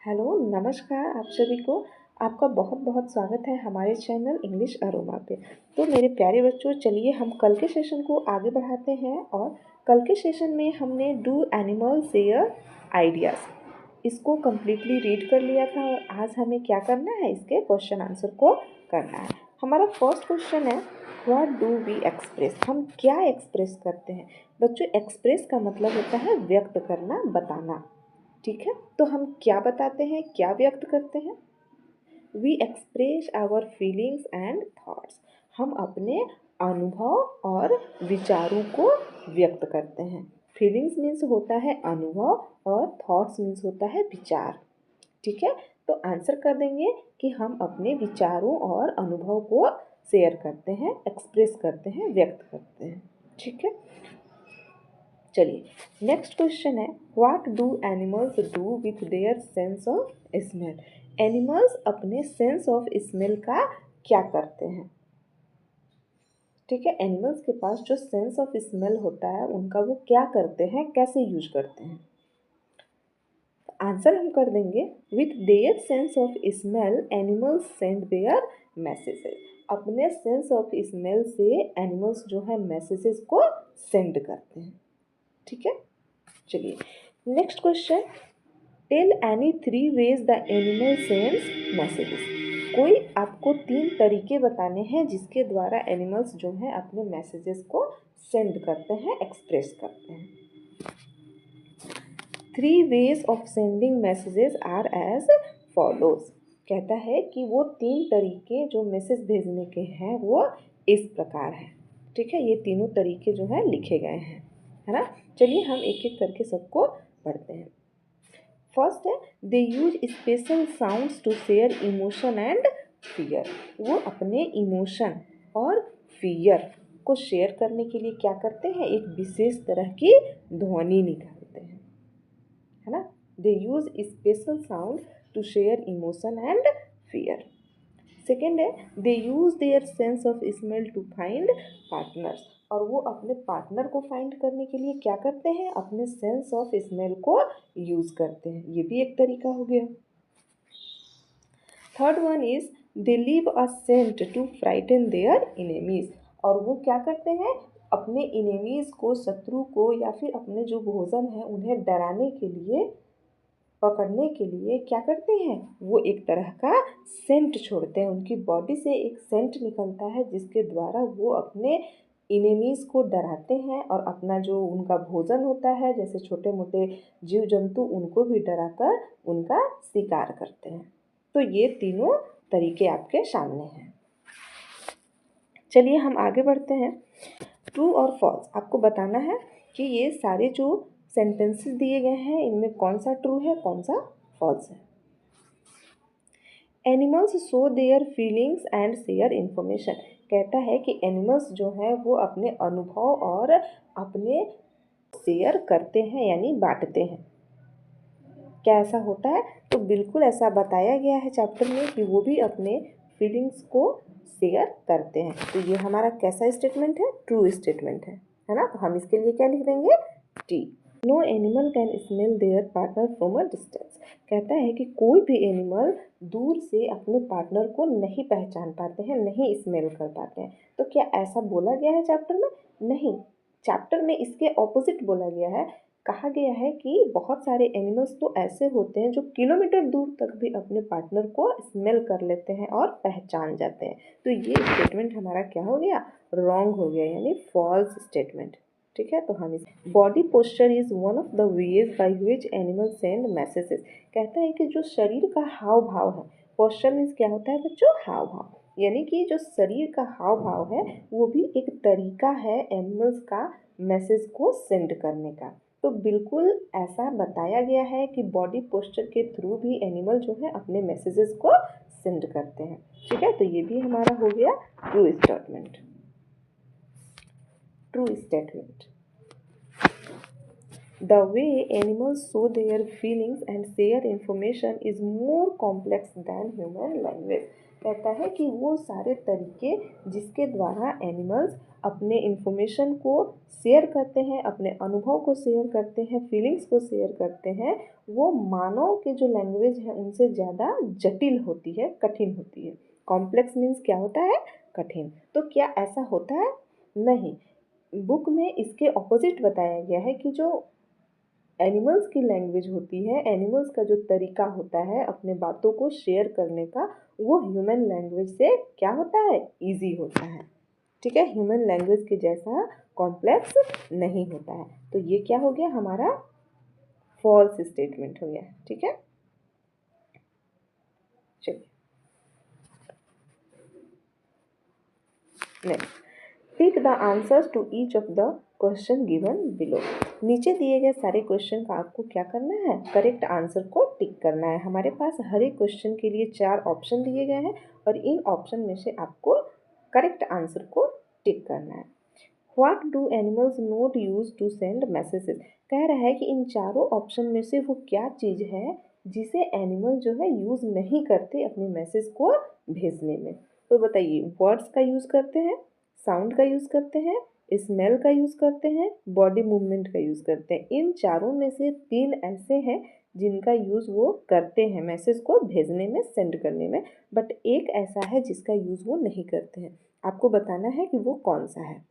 Hello, नमस्कार आप सभी को। आपका बहुत बहुत स्वागत है हमारे चैनल इंग्लिश अरोमा पे। तो मेरे प्यारे बच्चों, चलिए हम कल के सेशन को आगे बढ़ाते हैं। और कल के सेशन में हमने डू एनिमल शेयर आइडियाज़ इसको कम्प्लीटली रीड कर लिया था। और आज हमें क्या करना है, इसके क्वेश्चन आंसर को करना है। हमारा फर्स्ट क्वेश्चन है, व्हाट डू वी एक्सप्रेस। हम क्या एक्सप्रेस करते हैं बच्चों। एक्सप्रेस का मतलब होता है व्यक्त करना, बताना। ठीक है, तो हम क्या बताते हैं, क्या व्यक्त करते हैं। We express our feelings and thoughts. हम अपने अनुभव और विचारों को व्यक्त करते हैं। फीलिंग्स मीन्स होता है अनुभव और थॉट्स मीन्स होता है विचार। ठीक है, तो आंसर कर देंगे कि हम अपने विचारों और अनुभव को शेयर करते हैं, एक्सप्रेस करते हैं, व्यक्त करते हैं। ठीक है, चलिए नेक्स्ट क्वेश्चन है, what do animals do with their sense of smell. Animals अपने सेंस ऑफ स्मेल का क्या करते हैं। ठीक है, एनिमल्स के पास जो सेंस ऑफ स्मेल होता है उनका वो क्या करते हैं, कैसे यूज करते हैं। आंसर हम कर देंगे, with their sense of smell animals send their messages. अपने सेंस ऑफ स्मेल से एनिमल्स जो है मैसेजेस को सेंड करते हैं। ठीक है, चलिए next question, tell any 3 ways the animal sends messages. कोई आपको 3 तरीके बताने हैं जिसके द्वारा एनिमल्स जो हैं अपने मैसेजेस को सेंड करते हैं, एक्सप्रेस करते हैं। 3 ways of sending messages are as follows. कहता है कि वो 3 तरीके जो मैसेज भेजने के हैं वो इस प्रकार है। ठीक है, ये तीनों तरीके जो है लिखे गए हैं, है ना। चलिए हम एक एक करके सबको पढ़ते हैं। फर्स्ट है, they use special sounds to share emotion and fear. वो अपने इमोशन और फियर को शेयर करने के लिए क्या करते हैं, एक विशेष तरह की ध्वनि निकालते हैं, है ना। They use special sound to share emotion and fear. Second है, they use their sense of smell to find partners. और वो अपने पार्टनर को फाइंड करने के लिए क्या करते हैं, अपने सेंस ऑफ स्मेल को यूज करते हैं। ये भी एक तरीका हो गया। Third one is, they leave a scent to frighten their enemies. और वो क्या करते हैं, अपने इनेमीज को, शत्रु को, या फिर अपने जो भोजन है उन्हें डराने के लिए, पकड़ने के लिए क्या करते हैं, वो एक तरह का सेंट छोड़ते हैं। उनकी बॉडी से एक सेंट निकलता है जिसके द्वारा वो अपने इनेमीज को डराते हैं और अपना जो उनका भोजन होता है, जैसे छोटे मोटे जीव जंतु, उनको भी डराकर उनका शिकार करते हैं। तो ये तीनों तरीके आपके सामने हैं। चलिए हम आगे बढ़ते हैं। ट्रू और फॉल्स आपको बताना है कि ये सारे जो सेंटेंसेस दिए गए हैं इनमें कौन सा ट्रू है, कौन सा फॉल्स है। Animals show their feelings and share information. कहता है कि एनिमल्स जो हैं वो अपने अनुभव और अपने शेयर करते हैं, यानी बांटते हैं। क्या ऐसा होता है, तो बिल्कुल ऐसा बताया गया है चैप्टर में कि वो भी अपने फीलिंग्स को शेयर करते हैं। तो ये हमारा कैसा स्टेटमेंट है, ट्रू स्टेटमेंट है ना। तो हम इसके लिए क्या लिख देंगे, T. No animal can smell their partner from a distance. कहता है कि कोई भी एनिमल दूर से अपने पार्टनर को नहीं पहचान पाते हैं, नहीं स्मेल कर पाते हैं। तो क्या ऐसा बोला गया है चैप्टर में, नहीं। चैप्टर में इसके ऑपोजिट बोला गया है। कहा गया है कि बहुत सारे एनिमल्स तो ऐसे होते हैं जो किलोमीटर दूर तक भी अपने पार्टनर को स्मेल कर लेते हैं और पहचान जाते हैं। तो ये स्टेटमेंट हमारा क्या हो गया, रॉन्ग हो गया, यानी फॉल्स स्टेटमेंट। ठीक है, तो हम इस body posture is one of the ways by which animal send messages. कहता है कि जो शरीर का हाव भाव है, पोस्चर मीन्स क्या होता है बच्चों, हाव भाव, यानी कि जो शरीर का हाव भाव है वो भी एक तरीका है एनिमल्स का मैसेज को सेंड करने का। तो बिल्कुल ऐसा बताया गया है कि बॉडी पोस्चर के थ्रू भी एनिमल जो है अपने मैसेजेस को सेंड करते हैं। ठीक है, तो ये भी हमारा हो गया true statement, true statement. The way animals show their feelings and share information is more complex than human language. कहता है कि वो सारे तरीके जिसके द्वारा एनिमल्स अपने इंफॉर्मेशन को शेयर करते हैं, अपने अनुभव को शेयर करते हैं, फीलिंग्स को शेयर करते हैं, वो मानव के जो लैंग्वेज है उनसे ज़्यादा जटिल होती है, कठिन होती है। कॉम्प्लेक्स मीन्स क्या होता है? कठिन। तो क्या ऐसा होता है? नहीं। बुक में इसके ऑपोजिट बताया गया है कि जो एनिमल्स की लैंग्वेज होती है, एनिमल्स का जो तरीका होता है अपने बातों को शेयर करने का, वो ह्यूमन लैंग्वेज से क्या होता है? ईजी होता है। ठीक है, ह्यूमन लैंग्वेज के जैसा कॉम्प्लेक्स नहीं होता है। तो ये क्या हो गया? हमारा फॉल्स स्टेटमेंट हो गया। ठीक है, चलिए next. Tick the answers to each of the question given below. नीचे दिए गए सारे क्वेश्चन का आपको क्या करना है? करेक्ट आंसर को टिक करना है। हमारे पास हर एक क्वेश्चन के लिए 4 ऑप्शन दिए गए हैं और इन ऑप्शन में से आपको करेक्ट आंसर को टिक करना है। What do animals not use to send messages? कह रहा है कि इन चारों ऑप्शन में से वो क्या चीज़ है जिसे एनिमल जो है यूज़ नहीं करते अपने मैसेज को भेजने में। तो बताइए, वर्ड्स का यूज़ करते हैं, साउंड का यूज़ करते हैं, स्मेल का यूज़ करते हैं, बॉडी मूवमेंट का यूज़ करते हैं। इन चारों में से 3 ऐसे हैं जिनका यूज़ वो करते हैं मैसेज को भेजने में, सेंड करने में, बट एक ऐसा है जिसका यूज़ वो नहीं करते हैं। आपको बताना है कि वो कौन सा है।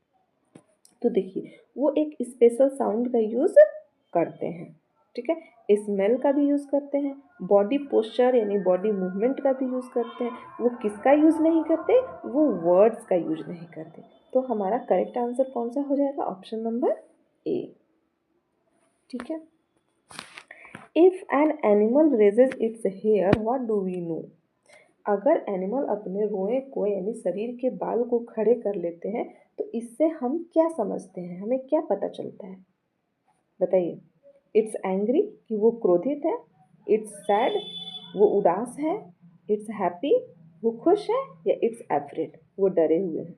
तो देखिए, वो एक स्पेशल साउंड का यूज़ करते हैं। ठीक है, स्मेल का भी यूज़ करते हैं, बॉडी पोस्चर यानी बॉडी मूवमेंट का भी यूज़ करते हैं। वो किसका यूज़ नहीं करते? वो वर्ड्स का यूज नहीं करते। तो हमारा करेक्ट आंसर कौन सा हो जाएगा? Option number A. ठीक है, if an animal raises its hair what do we know? अगर एनिमल अपने रोए को यानी शरीर के बाल को खड़े कर लेते हैं तो इससे हम क्या समझते हैं? हमें क्या पता चलता है? बताइए। इट्स एंग्री कि वो क्रोधित है, इट्स सैड वो उदास है, इट्स हैप्पी वो खुश है, या इट्स एफ्रेड वो डरे हुए हैं।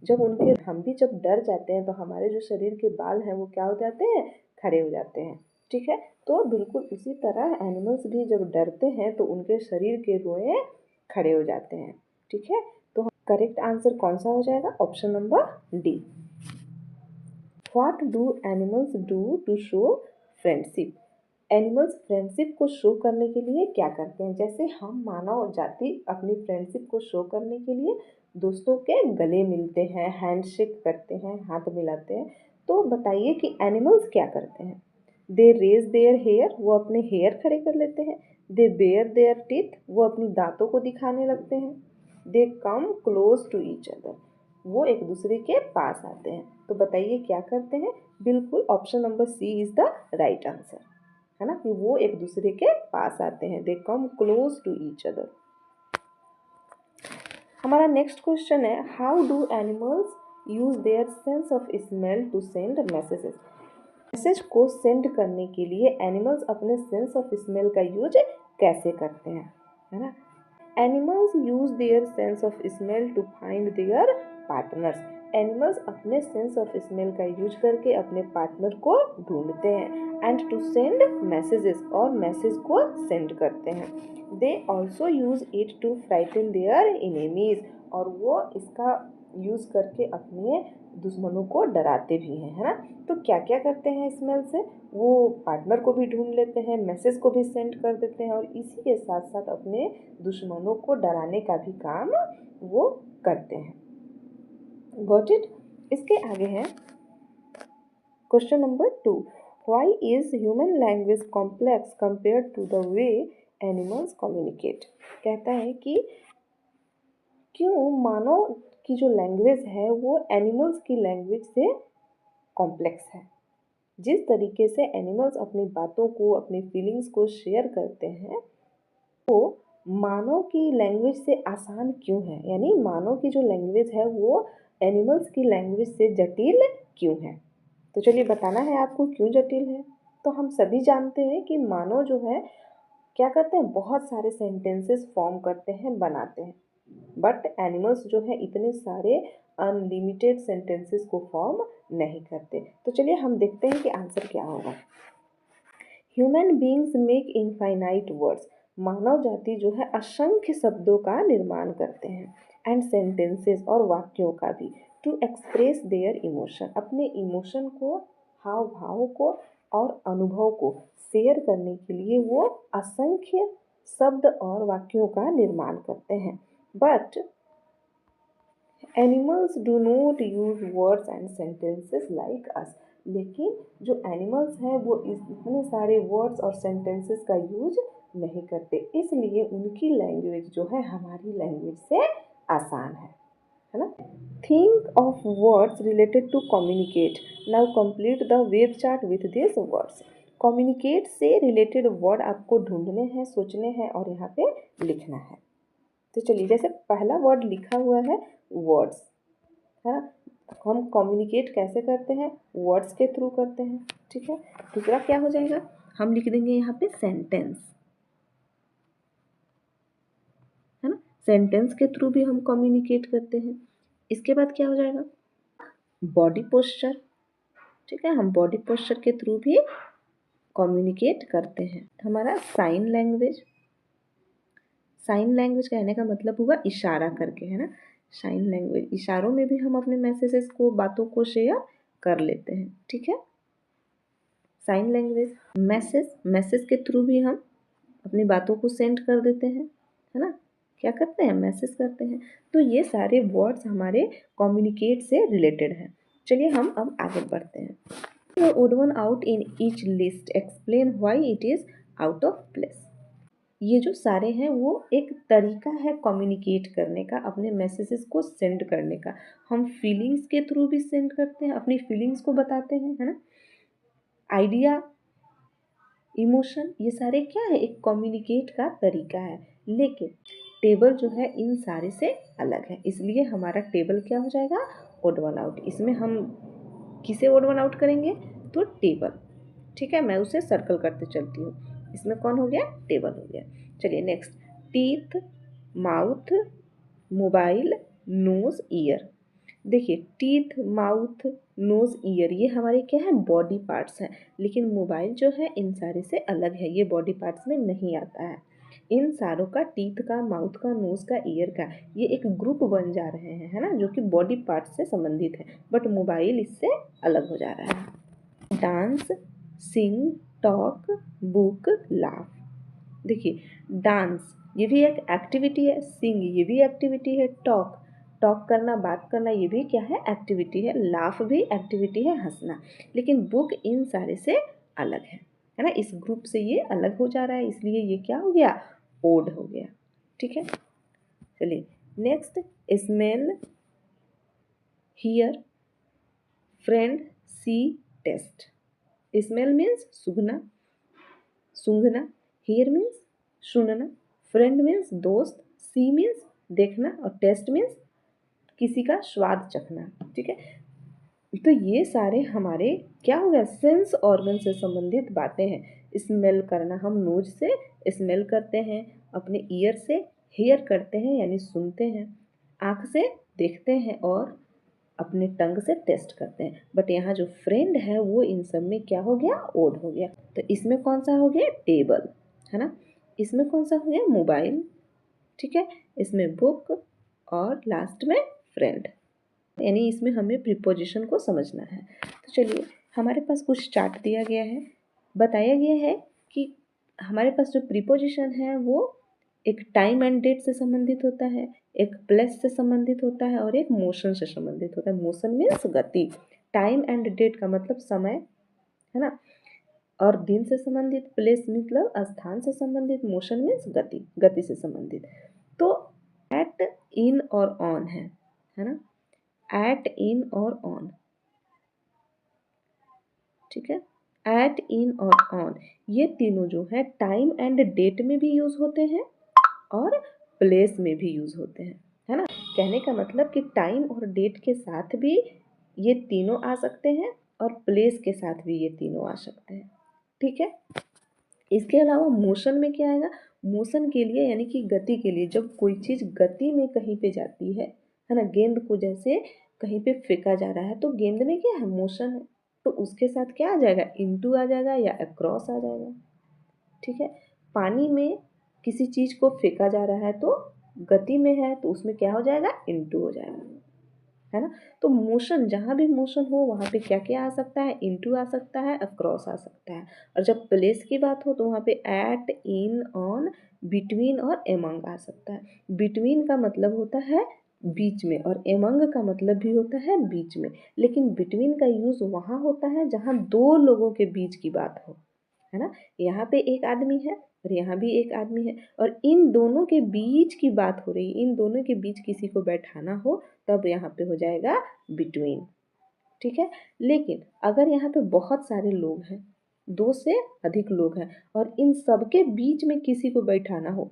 जब उनके हम भी जब डर जाते हैं तो हमारे जो शरीर के बाल हैं वो क्या हो जाते हैं? खड़े हो जाते हैं। ठीक है, तो बिल्कुल उसी तरह एनिमल्स भी जब डरते हैं तो उनके शरीर के रोए खड़े हो जाते हैं। ठीक है, तो करेक्ट आंसर कौन सा हो जाएगा? Option number D. What do animals do to show friendship? Animals friendship को शो करने के लिए क्या करते हैं? जैसे हम मानव जाति अपनी फ्रेंडशिप को शो करने के लिए दोस्तों के गले मिलते हैं, हैंडशेक करते हैं, हाथ मिलाते हैं। तो बताइए कि एनिमल्स क्या करते हैं? दे रेज देयर हेयर वो अपने हेयर खड़े कर लेते हैं। दे बेयर देयर टीथ वो अपनी दांतों को दिखाने लगते हैं। They come close to each other वो एक दूसरे के पास आते हैं। तो बताइए क्या करते हैं? बिल्कुल option number C is the right answer, है ना, कि वो एक दूसरे के पास आते हैं। They come close to each other. हमारा नेक्स्ट क्वेश्चन है, how do animals use their sense of smell to send messages? Message को सेंड करने के लिए एनिमल्स अपने सेंस ऑफ स्मेल का यूज कैसे करते हैं? है ना, animals use their sense of smell to find their partners. Animals अपने सेंस ऑफ स्मेल का यूज करके अपने पार्टनर को ढूंढते हैं। एंड टू सेंड मैसेजेस और मैसेज को सेंड करते हैं। They also use it to frighten their enemies और वो इसका यूज करके अपने दुश्मनों को डराते भी हैं, है ना। तो क्या क्या करते हैं स्मेल से? वो पार्टनर को भी ढूंढ लेते हैं, मैसेज को भी सेंड कर देते हैं और इसी के साथ साथ अपने दुश्मनों को डराने का भी काम वो करते हैं। Got it? इसके आगे है question number 2। Why is human language complex compare to the way animals communicate? कहता है कि क्यों मानव की जो लैंग्वेज है वो एनिमल्स की लैंग्वेज से कॉम्प्लेक्स है। जिस तरीके से एनिमल्स अपनी बातों को, अपनी फीलिंग्स को शेयर करते हैं वो मानव की लैंग्वेज से आसान क्यों है? यानी मानव की जो लैंग्वेज है वो एनिमल्स की लैंग्वेज से जटिल क्यों है? तो चलिए बताना है आपको क्यों जटिल है। तो हम सभी जानते हैं कि मानव जो है क्या करते हैं? बहुत सारे सेंटेंसेस फॉर्म करते हैं, बनाते हैं। बट एनिमल्स जो है इतने सारे अनलिमिटेड सेंटेंसेस को फॉर्म नहीं करते। तो चलिए हम देखते हैं कि आंसर क्या होगा। Human beings make infinite words, मानव जाति जो है असंख्य शब्दों का निर्माण करते हैं, एंड सेंटेंसेस और वाक्यों का भी, टू एक्सप्रेस देयर इमोशन, अपने इमोशन को, हाव भाव को और अनुभव को शेयर करने के लिए वो असंख्य शब्द और वाक्यों का निर्माण करते हैं। But animals do not use words and sentences like us, लेकिन जो एनिमल्स हैं वो इतने सारे वर्ड्स और सेंटेंसेस का यूज नहीं करते, इसलिए उनकी लैंग्वेज जो है हमारी लैंग्वेज से आसान है ना। Think of words related to communicate, now complete the web chart with this words. Communicate से रिलेटेड वर्ड आपको ढूंढने हैं, सोचने हैं और यहाँ पे लिखना है। तो चलिए, जैसे पहला वर्ड लिखा हुआ है वर्ड्स, है ना, हम कम्युनिकेट कैसे करते हैं, वर्ड्स के थ्रू करते हैं, ठीक है। दूसरा क्या हो जाएगा, हम लिख देंगे यहाँ पे सेंटेंस, है ना, सेंटेंस के थ्रू भी हम कम्युनिकेट करते हैं। इसके बाद क्या हो जाएगा, बॉडी पोस्चर, ठीक है, हम बॉडी पोस्चर के थ्रू भी कम्युनिकेट करते हैं। हमारा साइन लैंग्वेज, साइन लैंग्वेज कहने का मतलब हुआ इशारा करके, है ना, साइन लैंग्वेज, इशारों में भी हम अपने मैसेजेस को, बातों को शेयर कर लेते हैं, ठीक है। साइन लैंग्वेज, मैसेज, मैसेज के थ्रू भी हम अपनी बातों को सेंड कर देते हैं, है ना, क्या करते हैं, मैसेज करते हैं। तो ये सारे वर्ड्स हमारे कम्युनिकेट से रिलेटेड हैं। चलिए हम अब आगे बढ़ते हैं। The odd one out in each list explain why it is out of place. ये जो सारे हैं वो एक तरीका है कम्युनिकेट करने का, अपने मैसेजेस को सेंड करने का। हम फीलिंग्स के थ्रू भी सेंड करते हैं, अपनी फीलिंग्स को बताते हैं, है ना, आइडिया, इमोशन, ये सारे क्या है, एक कम्युनिकेट का तरीका है। लेकिन टेबल जो है इन सारे से अलग है, इसलिए हमारा टेबल क्या हो जाएगा, ओड वन आउट। इसमें हम किसे ओड वन आउट करेंगे, तो टेबल, ठीक है, मैं उसे सर्कल करते चलती हूँ। इसमें कौन हो गया, टेबल हो गया। चलिए next, teeth, mouth, mobile, nose, ear. देखिए टीथ, माउथ, नोज, ईयर ये हमारे क्या है, बॉडी पार्ट्स हैं, लेकिन मोबाइल जो है इन सारे से अलग है, ये बॉडी पार्ट्स में नहीं आता है। इन सारों का, टीथ का, माउथ का, नोज का, ईयर का, ये एक ग्रुप बन जा रहे हैं, है ना, जो कि बॉडी पार्ट्स से संबंधित है, बट मोबाइल इससे अलग हो जा रहा है। डांस, सिंग, टॉक, बुक, लाफ। देखिए डांस ये भी एक एक्टिविटी है, सिंग ये भी एक्टिविटी है, टॉक, टॉक करना, बात करना, ये भी क्या है, एक्टिविटी है, लाफ भी एक्टिविटी है, हंसना। लेकिन बुक इन सारे से अलग है ना, इस ग्रुप से ये अलग हो जा रहा है, इसलिए ये क्या हो गया, ओड हो गया, ठीक है। चलिए next, smell, hear, friend, see, taste. Smell means सूंघना, सूंघना, हियर मीन्स सुनना, फ्रेंड मीन्स दोस्त, सी मीन्स देखना और टेस्ट मीन्स किसी का स्वाद चखना, ठीक है। तो ये सारे हमारे क्या हो गया, सेंस ऑर्गन से संबंधित बातें हैं। स्मेल करना, हम नोज से स्मेल करते हैं, अपने ईयर से हेयर करते हैं यानी सुनते हैं, आँख से देखते हैं और अपने टंग से टेस्ट करते हैं। बट यहाँ जो फ्रेंड है वो इन सब में क्या हो गया, ओड हो गया। तो इसमें कौन सा हो गया, टेबल, है ना, इसमें कौन सा हो गया, मोबाइल, ठीक है, इसमें बुक और लास्ट में फ्रेंड, यानी इसमें हमें प्रीपोजिशन को समझना है। तो चलिए हमारे पास कुछ चार्ट दिया गया है, बताया गया है कि हमारे पास जो प्रीपोजिशन है वो एक टाइम एंड डेट से संबंधित होता है, एक प्लेस से संबंधित होता है और एक मोशन से संबंधित होता है। मोशन मीन्स गति, टाइम एंड डेट का मतलब समय, है ना, और दिन से संबंधित, प्लेस मतलब स्थान से संबंधित, मोशन मीन्स गति, गति से संबंधित। तो एट, इन और ऑन है ना, एट, इन और ऑन, ठीक है, एट, इन और ऑन ये तीनों जो है टाइम एंड डेट में भी यूज होते हैं और प्लेस में भी यूज होते हैं, है ना। कहने का मतलब कि टाइम और डेट के साथ भी ये तीनों आ सकते हैं और प्लेस के साथ भी ये तीनों आ सकते हैं, ठीक है। इसके अलावा मोशन में क्या आएगा, मोशन के लिए यानी कि गति के लिए, जब कोई चीज़ गति में कहीं पे जाती है ना, गेंद को जैसे कहीं पे फेंका जा रहा है तो गेंद में क्या है, मोशन है, तो उसके साथ क्या आ जाएगा, इनटू आ जाएगा या अक्रॉस आ जाएगा। ठीक है, पानी में किसी चीज़ को फेंका जा रहा है तो गति में है तो उसमें क्या हो जाएगा, इनटू हो जाएगा, है ना। तो मोशन, जहाँ भी मोशन हो वहाँ पे क्या क्या आ सकता है, इनटू आ सकता है, अक्रॉस आ सकता है। और जब प्लेस की बात हो तो वहाँ पे एट, इन, ऑन, बिटवीन और एमंग आ सकता है। बिटवीन का मतलब होता है बीच में और एमंग का मतलब भी होता है बीच में, लेकिन बिटवीन का यूज़ वहाँ होता है जहाँ दो लोगों के बीच की बात हो, है ना। यहाँ पे एक आदमी है और यहाँ भी एक आदमी है और इन दोनों के बीच की बात हो रही है, इन दोनों के बीच किसी को बैठाना हो तब यहाँ पे हो जाएगा बिटवीन। ठीक है, लेकिन अगर यहाँ पे बहुत सारे लोग हैं, दो से अधिक लोग हैं और इन सबके बीच में किसी को बैठाना हो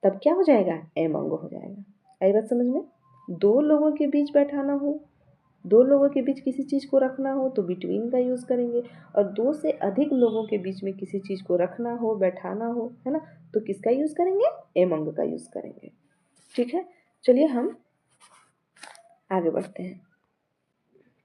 तब क्या हो जाएगा, एमंग हो जाएगा। आई बात समझ में, दो लोगों के बीच बैठाना हो, दो लोगों के बीच किसी चीज़ को रखना हो तो बिटवीन का यूज़ करेंगे, और दो से अधिक लोगों के बीच में किसी चीज़ को रखना हो, बैठाना हो, है ना, तो किसका यूज़ करेंगे, एमंग का यूज़ करेंगे। ठीक है, चलिए हम आगे बढ़ते हैं।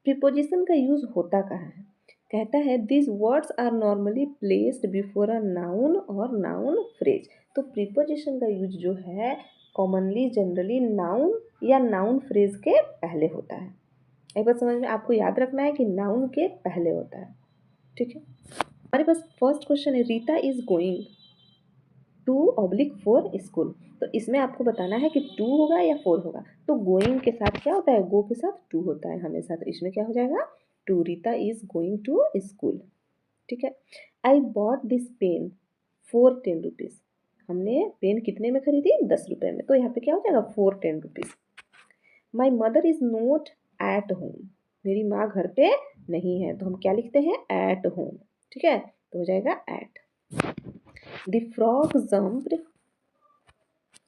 प्रीपोजिशन का यूज़ होता कहाँ है, कहता है this words are normally placed before a noun और नाउन फ्रेज। तो प्रीपोजिशन का यूज जो है कॉमनली जनरली नाउन या नाउन फ्रेज के पहले होता है। एक बात समझ में, आपको याद रखना है कि नाउन के पहले होता है। ठीक है, हमारे पास फर्स्ट क्वेश्चन है, Rita is going to oblique four school. तो इसमें आपको बताना है कि टू होगा या फोर होगा। तो गोइंग के साथ क्या होता है, गो के साथ टू होता है हमेशा, तो इसमें क्या हो जाएगा, to. Rita is going to school. ठीक है, I bought this pen for 10 rupees. हमने पेन कितने में खरीदी, 10 रुपये में, तो यहाँ पे क्या हो जाएगा, for 10 rupees. My mother is not at home. मेरी माँ घर पे नहीं है, तो हम क्या लिखते हैं, एट होम। ठीक है, तो हो जाएगा at. The frog jumped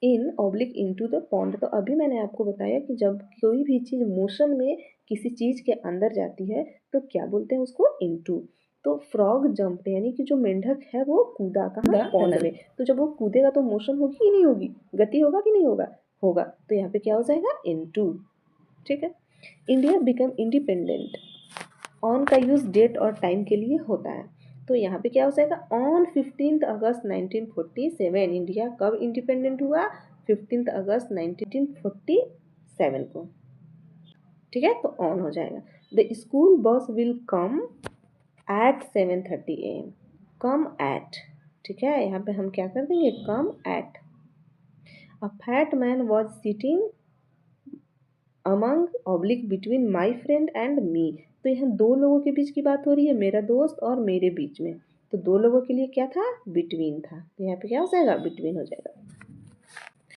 in oblique into the pond. तो अभी मैंने आपको बताया कि जब कोई भी चीज़ मोशन में किसी चीज़ के अंदर जाती है तो क्या बोलते हैं उसको, इनटू। तो फ्रॉग जंप्ड यानी कि जो मेंढक है वो कूदा कहाँ, पॉन्ड में। तो जब वो कूदेगा तो मोशन होगी कि नहीं होगी, गति होगा कि नहीं होगा, होगा, तो यहाँ पे क्या हो जाएगा, इनटू। ठीक है, इंडिया बिकम इंडिपेंडेंट, ऑन का यूज़ डेट और टाइम के लिए होता है। तो यहाँ पे क्या हो जाएगा, ऑन 15 अगस्त 1947। इंडिया कब इंडिपेंडेंट हुआ, 15 अगस्त 1947 को। ठीक है, तो ऑन हो जाएगा। The school bus will come at 7:30 AM। Come at, ठीक है, यहाँ पे हम क्या कर देंगे, come at. A fat man was sitting among oblique between my friend and me. तो यहाँ दो लोगों के बीच की बात हो रही है, मेरा दोस्त और मेरे बीच में, तो दो लोगों के लिए क्या था, बिटवीन था, तो यहाँ पे क्या हो जाएगा, बिटवीन हो जाएगा।